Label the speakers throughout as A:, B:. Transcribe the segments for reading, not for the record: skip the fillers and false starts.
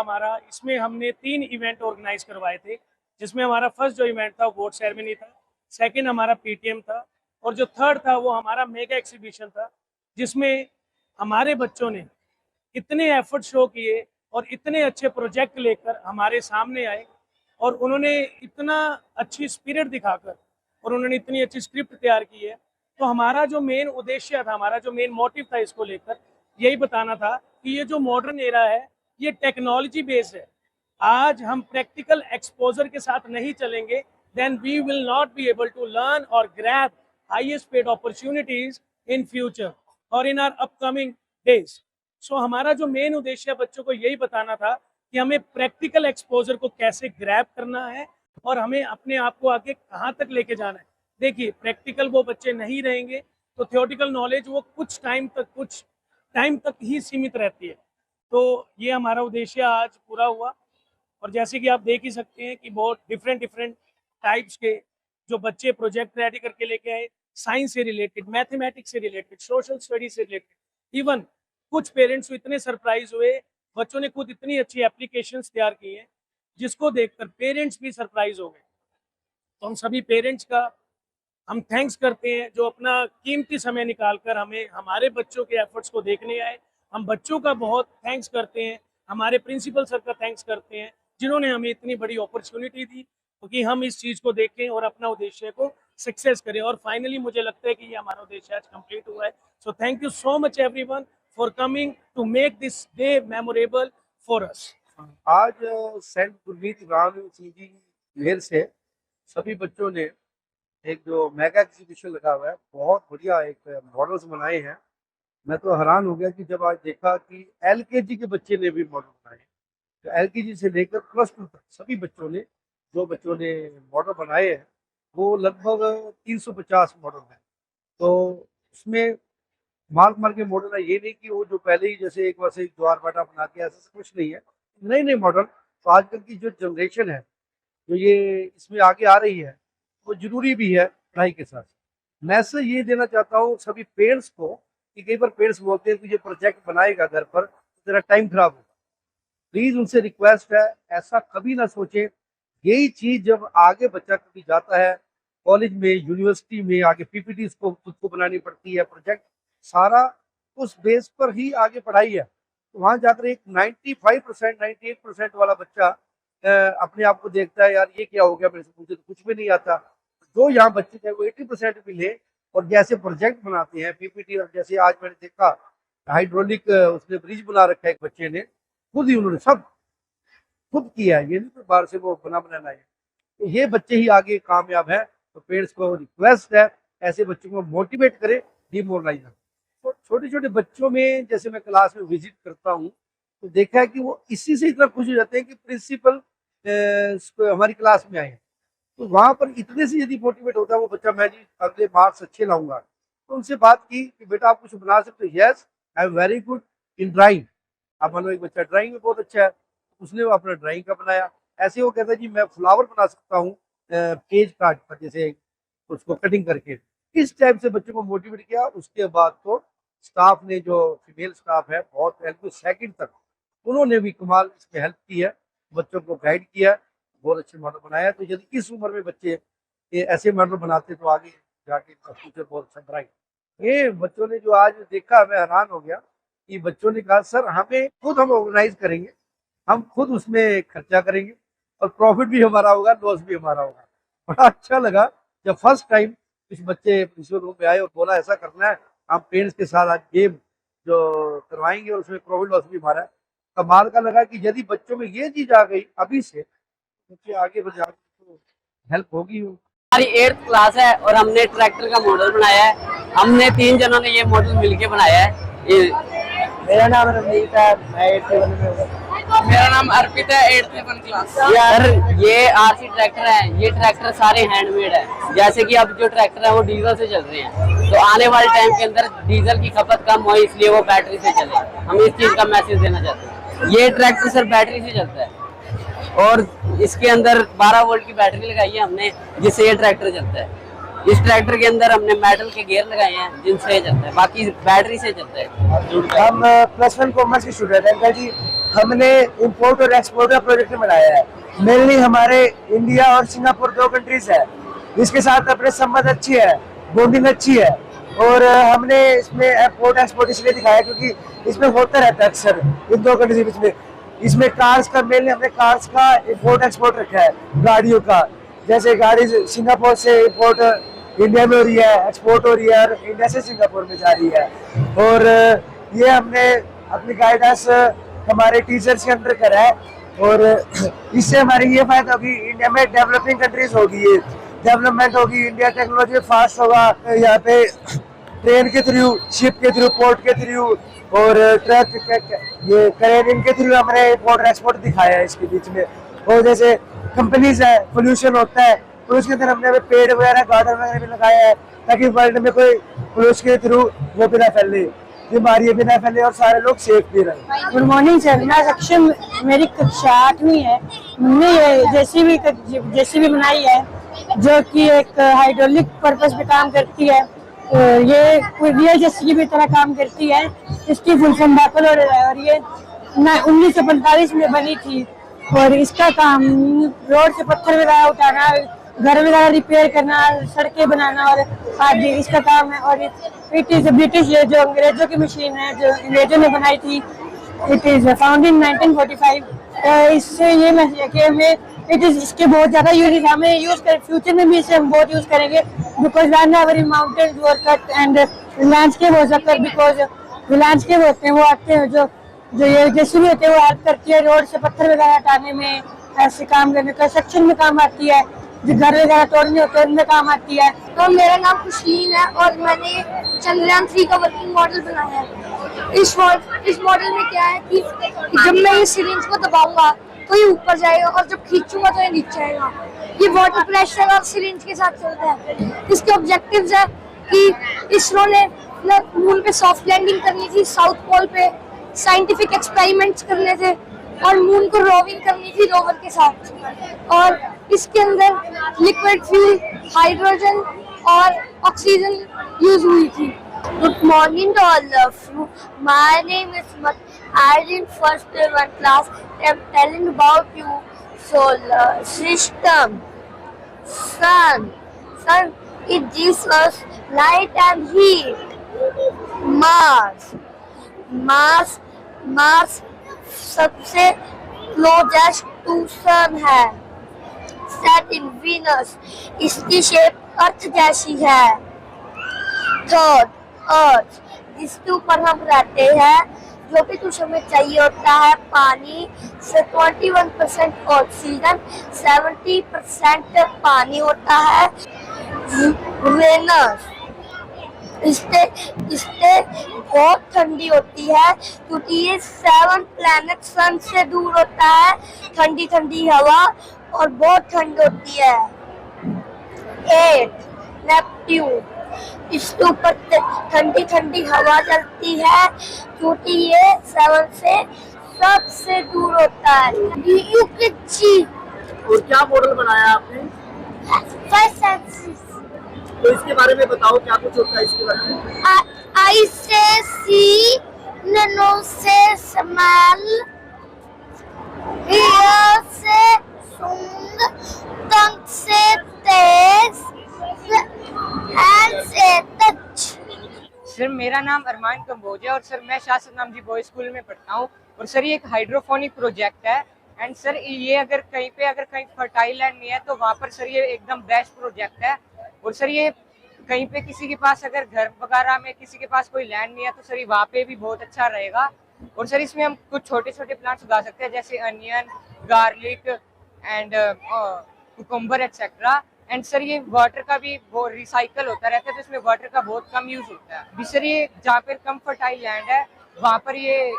A: हमारा, इसमें हमने 3 इवेंट ऑर्गेनाइज करवाए थे, जिसमें हमारा फर्स्ट जो इवेंट था वोट सेरेमनी था, सेकंड हमारा पीटीएम था, और जो थर्ड था वो हमारा मेगा एग्जीबिशन था, जिसमें हमारे बच्चों ने इतने एफर्ट शो किए और इतने अच्छे प्रोजेक्ट लेकर हमारे सामने आए, और उन्होंने इतना अच्छी स्पिरिट दिखाकर और उन्होंने इतनी अच्छी स्क्रिप्ट तैयार की है। तो हमारा जो मेन उद्देश्य था, हमारा जो मेन मोटिव था इसको लेकर, यही बताना था कि ये जो मॉडर्न एरा है ये टेक्नोलॉजी बेस्ड है। आज हम प्रैक्टिकल एक्सपोजर के साथ नहीं चलेंगे, then we will not be able to learn और grab highest paid opportunities in future और in our upcoming days. So हमारा जो मेन उद्देश्य है बच्चों को यही बताना था कि हमें प्रैक्टिकल एक्सपोजर को कैसे ग्रैब करना है और हमें अपने आप को आगे कहाँ तक लेके जाना है। देखिए, प्रैक्टिकल वो बच्चे नहीं रहेंगे तो थियोरेटिकल नॉलेज वो कुछ टाइम तक ही सीमित रहती है। तो ये हमारा उद्देश्य आज पूरा हुआ, और जैसे कि आप देख ही सकते हैं कि बहुत डिफरेंट टाइप्स के जो बच्चे प्रोजेक्ट रेडी करके लेके आए, साइंस से रिलेटेड, मैथमेटिक्स से रिलेटेड, सोशल स्टडी से रिलेटेड। इवन कुछ पेरेंट्स इतने सरप्राइज हुए, बच्चों ने खुद इतनी अच्छी एप्लीकेशंस तैयार की हैं जिसको देखकर पेरेंट्स भी सरप्राइज हो गए। तो हम सभी पेरेंट्स का हम थैंक्स करते हैं जो अपना कीमती समय निकालकर हमें हमारे बच्चों के एफर्ट्स को देखने आए। हम बच्चों का बहुत थैंक्स करते हैं, हमारे प्रिंसिपल सर का थैंक्स करते हैं जिन्होंने हमें इतनी बड़ी अपॉर्चुनिटी दी क्योंकि हम इस चीज़ को देखें और अपना उद्देश्य को सक्सेस करें। और फाइनली मुझे लगता है कि ये हमारा उद्देश्य आज कंप्लीट हुआ है। So thank you so much everyone for coming to make this day memorable for us.
B: आज सेंट गुरमीत राम सिंह जी मेहर से सभी बच्चों ने एक जो मेगा एग्जीबिशन लगा हुआ है, बहुत बढ़िया एक मॉडल्स बनाए हैं। मैं तो हैरान हो गया कि जब आज देखा कि एलकेजी के बच्चे ने भी मॉडल बनाए। तो एलकेजी से लेकर +2 तक सभी बच्चों ने, जो बच्चों ने मॉडल बनाए हैं वो लगभग 350 मॉडल हैं। तो उसमें मार्क के मॉडल है, ये नहीं कि वो जो पहले ही जैसे एक बार से द्वार बाटा बना के, ऐसा कुछ नहीं है। नए नए मॉडल, तो आजकल की जो जनरेशन है जो ये इसमें आगे आ रही है वो जरूरी भी है पढ़ाई के साथ। मैसेज ये देना चाहता हूँ सभी पेरेंट्स को कि कई बार पेरेंट्स बोलते हैं कि ये प्रोजेक्ट बनाएगा घर पर तो तेरा टाइम खराब होगा। प्लीज उनसे रिक्वेस्ट है, ऐसा कभी ना सोचें। यही चीज जब आगे बच्चा कभी जाता है कॉलेज में, यूनिवर्सिटी में, आगे पीपीटी को खुद को बनानी पड़ती है, प्रोजेक्ट सारा उस बेस पर ही आगे पढ़ाई है। तो वहाँ जाकर एक 95% 98% वाला बच्चा अपने आप को देखता है, यार ये क्या हो गया मेरे से, मुझे तो कुछ भी नहीं आता। जो यहाँ बच्चे चाहे वो 80% भी ले और जैसे प्रोजेक्ट बनाते हैं पीपीटी, और जैसे आज मैंने देखा हाइड्रोलिक उसने ब्रिज बना रखा है एक बच्चे ने, खुद ही उन्होंने सब खुद किया है, ये नहीं तो बाहर से वो बनाना है। तो ये बच्चे ही आगे कामयाब है। तो पेरेंट्स को रिक्वेस्ट है ऐसे बच्चों को मोटिवेट करे, डिमोरलाइज। तो छोटे छोटे बच्चों में जैसे मैं क्लास में विजिट करता हूँ तो देखा है कि वो इसी से इतना खुश हो जाते हैं कि प्रिंसिपल हमारी क्लास में आए हैं। तो वहाँ पर इतने से यदि मोटिवेट होता है वो बच्चा, मैं जी अगले मार्क्स अच्छे लाऊंगा। तो उनसे बात की कि बेटा आप कुछ बना सकते हो? Yes, I am very good in drawing. आप मान लो एक बच्चा ड्राइंग में बहुत अच्छा है, उसने वो अपना ड्राइंग का बनाया। ऐसे वो कहता है जी मैं फ्लावर बना सकता हूँ पेज काट पर, जैसे उसको कटिंग करके। इस टाइप से बच्चों को मोटिवेट किया। उसके बाद तो स्टाफ ने, जो फीमेल स्टाफ है, बहुत हेल्प, सेकंड तक उन्होंने भी कमाल इसमें हेल्प की है, बच्चों को गाइड किया, बहुत अच्छे मॉडल बनाया। तो यदि इस उम्र में बच्चे ऐसे मॉडल बनाते तो आगे जाके फ्यूचर बहुत अच्छा ब्राइट। ये बच्चों ने जो आज देखा, मैं हैरान हो गया कि बच्चों ने कहा सर हमें खुद हम ऑर्गेनाइज करेंगे, हम खुद उसमें खर्चा करेंगे और प्रॉफिट भी हमारा होगा, लॉस भी हमारा होगा। बड़ा अच्छा लगा जब फर्स्ट टाइम कुछ बच्चे प्रिंसिपल रूम में आए और बोला ऐसा करना है, हम पेरेंट्स के साथ आज गेम जो करवाएंगे और उसमें प्रॉफिट लॉस भी हमारा है। कमाल का लगा कि यदि बच्चों में ये चीज आ गई अभी से, क्योंकि आगे बढ़ तो हेल्प होगी।
C: हमारी 8th क्लास है और हमने ट्रैक्टर का मॉडल बनाया है। हमने 3 जनों ने ये मॉडल मिलके बनाया है।
D: मेरा नाम रमनीत है, मैं 8th में हूँ।
E: मेरा नाम अर्पित है, 8th क्लास।
C: यार ये आरसी ट्रैक्टर है, ये ट्रैक्टर सारे हैंडमेड है। जैसे कि अब जो ट्रैक्टर है वो डीजल से चल रहे हैं, तो आने वाले टाइम के अंदर डीजल की खपत कम हो, इसलिए वो बैटरी से चले। हम इस चीज का मैसेज देना चाहते हैं। ये ट्रैक्टर सर बैटरी से चलता है और इसके अंदर 12 वोल्ट की बैटरी लगाई है हमने, जिससे ये ट्रैक्टर चलता है। इस ट्रैक्टर के अंदर हमने मेटल के गियर लगाए हैं जिनसे चलता है, बाकी बैटरी से चलता है।
D: हम +1 कॉमर्स के स्टूडेंट हैं अंकल जी। हमने इंपोर्ट और एक्सपोर्ट का प्रोजेक्ट बनाया है। मेनली हमारे इंडिया और सिंगापुर 2 कंट्रीज है, इसके साथ अपने संबंध अच्छी है, बॉन्डिंग अच्छी है। और हमने इसमें इंपोर्ट एक्सपोर्ट इसलिए दिखाया क्योंकि इसमें होता रहता है अक्सर इन 2 कंट्रीज के बीच में। इसमें कार्स का मेनली हमने कार्स का इंपोर्ट एक्सपोर्ट रखा है, गाड़ियों का। जैसे गाड़ी सिंगापुर से इंपोर्ट इंडिया में हो रही है, एक्सपोर्ट हो रही है, और इंडिया से सिंगापुर में जा रही है। और ये हमने अपनी गाइडेंस हमारे टीचर्स के अंडर करा है। और इससे हमारी ये फायदा होगी, इंडिया में डेवलपिंग कंट्रीज होगी, ये डेवलपमेंट होगी, इंडिया टेक्नोलॉजी फास्ट होगा। यहाँ पे ट्रेन के थ्रू, शिप के थ्रू, पोर्ट के थ्रू और ट्रक ये क्रेन के थ्रू हमने इंपोर्ट एक्सपोर्ट दिखाया है इसके बीच में। और जैसे कंपनीज है, पोल्यूशन होता है तो उसके अंदर हमने पेड़ वगैरह, गार्डन वगैरह भी लगाया है ताकि वर्ल्ड में कोई पोल्यूशन के थ्रू वो भी ना फैले, बीमारी भी ना फैले और सारे लोग सेफ भी रहें।
F: गुड मॉर्निंग सर, मैं सक्षम, मेरी कक्षा 8वीं है। हमने ये जेसीबी बनाई है जो कि एक हाइड्रोलिक पर्पस पे काम करती है। ये रियल जेसीबी की तरह काम करती है। इसकी फुल फॉर्म बाकल और ये 1945 में बनी थी। और इसका काम रोड से पत्थर वगैरह उठाना, घर वगैरह रिपेयर करना, सड़कें बनाना और आदि इसका काम है। और इट इज ब्रिटिश, जो अंग्रेजों की मशीन है जो अंग्रेजों ने बनाई थी। It is found in 1945। इससे ये मैसेज कि हमें इसके बहुत ज्यादा यूज, हमें यूज कर, फ्यूचर में भी इसे हम बहुत यूज करेंगे। Because when mountains were cut and landscape हो सकता है, बिकॉज लैंडस्केप होते हैं वो आते हैं, जो ये जेसीबी होते हैं वो हेल्प करती है रोड से पत्थर वगैरह हटाने में, ऐसे काम करने, कंस्ट्रक्शन में काम आती है, जो घर वगैरह तोड़ने होते हैं उनमें काम आती है।
G: तो मेरा नाम खुशलीन है और मैंने चंद्रयान 3 का वर्किंग मॉडल बनाया है। इस मॉडल में क्या है कि जब मैं ये सिरिंज को दबाऊंगा तो ये ऊपर जाएगा और जब खींचूंगा तो ये नीचे आएगा। ये वाटर प्रेशर और सिरिंज के साथ चलता है। इसके ऑब्जेक्टिव्स है कि इसरो ने मून पे सॉफ्ट लैंडिंग करनी थी, साउथ पोल पे साइंटिफिक एक्सपेरिमेंट्स करने थे और मून को रोविंग करनी थी रोवर के साथ। और इसके अंदर लिक्विड फ्यूल, हाइड्रोजन और ऑक्सीजन यूज हुई थी।
H: Good morning to all of you. My name is I am in first year 1 class. I am telling about you solar system. Sun. It gives us light and heat. Mars सबसे closest to सन है। Saturn, Venus, इसकी shape अर्थ जैसी है। Third, अर्थ, जिसके ऊपर हम रहते हैं, जो भी कुछ हमें चाहिए होता है, पानी से 21% ऑक्सीजन, 70% पानी होता है। वेनस, इससे बहुत ठंडी होती है क्योंकि ये 7 प्लैनेट सन से दूर होता है। ठंडी ठंडी हवा और बहुत ठंड होती है। 8, नेपट्यून, इसके ऊपर ठंडी ठंडी हवा चलती है क्योंकि ये 7 से सबसे दूर होता है।
D: और क्या मॉडल बनाया आपने? तो इसके बारे में बताओ, क्या कुछ होता है इसके बारे में?
H: आई से सी, नैनो से स्मेल, ईयर से सूंघ, टंग से टेस्ट, हैंड से टच।
E: सर मेरा नाम अरमान कंबोज है और सर मैं शासन नामजी बॉयज स्कूल में पढ़ता हूँ। और सर ये एक हाइड्रोफोनिक प्रोजेक्ट है। एंड सर ये अगर कहीं फर्टाइल लैंड नहीं है तो वहाँ पर सर ये एकदम बेस्ट प्रोजेक्ट है। और सर ये कहीं पे किसी के पास अगर घर वगैरह में किसी के पास कोई लैंड नहीं है तो सर ये वहाँ पे भी बहुत अच्छा रहेगा। और सर इसमें हम कुछ छोटे छोटे प्लांट्स उगा सकते हैं जैसे onion, garlic and cucumber etcetera. And sir ये वाटर का भी वो रिसाइकल होता रहता है तो इसमें वाटर का बहुत कम यूज होता है। अभी सर ये जहाँ पर कम फर्टाइल लैंड है वहाँ पर ये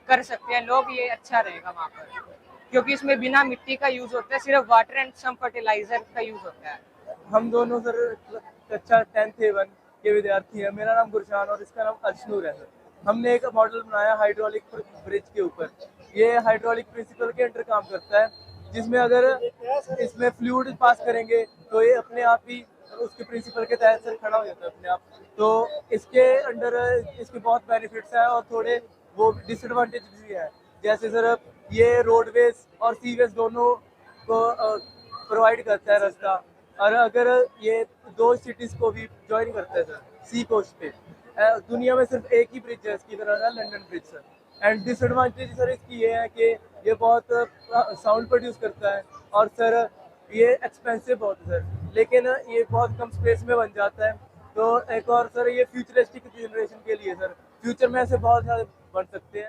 E: कर सकते हैं लोग, ये अच्छा रहेगा वहाँ पर क्योंकि इसमें बिना मिट्टी का यूज होता है, सिर्फ वाटर एंड सम फर्टिलाइजर का यूज होता है।
I: हम दोनों सर कक्षा 10th A1 के विद्यार्थी हैं। मेरा नाम गुरशान और इसका नाम अर्शनूर है। सर हमने एक मॉडल बनाया हाइड्रोलिक ब्रिज के ऊपर। ये हाइड्रोलिक प्रिंसिपल के अंडर काम करता है, जिसमें अगर इसमें फ्लूइड पास करेंगे तो ये अपने आप ही उसके प्रिंसिपल के तहत सर खड़ा हो जाता है अपने आप। तो इसके अंडर इसके बहुत बेनिफिट्स हैं और थोड़े वो डिसएडवांटेज भी है। जैसे सर ये रोडवेज और सीवेज दोनों को प्रोवाइड करता है रास्ता, और अगर ये दो सिटीज़ को भी ज्वाइन करता है सर सी कोस्ट पे। दुनिया में सिर्फ एक ही ब्रिज है इसकी तरह है, London bridge sir. And disadvantage sir इसकी ये है कि ये बहुत साउंड प्रोड्यूस करता है, और सर ये एक्सपेंसिव बहुत है सर, लेकिन ये बहुत कम स्पेस में बन जाता है। तो एक और सर ये फ्यूचरिस्टिक जनरेशन के लिए सर, फ्यूचर में ऐसे बहुत ज़्यादा बन सकते हैं।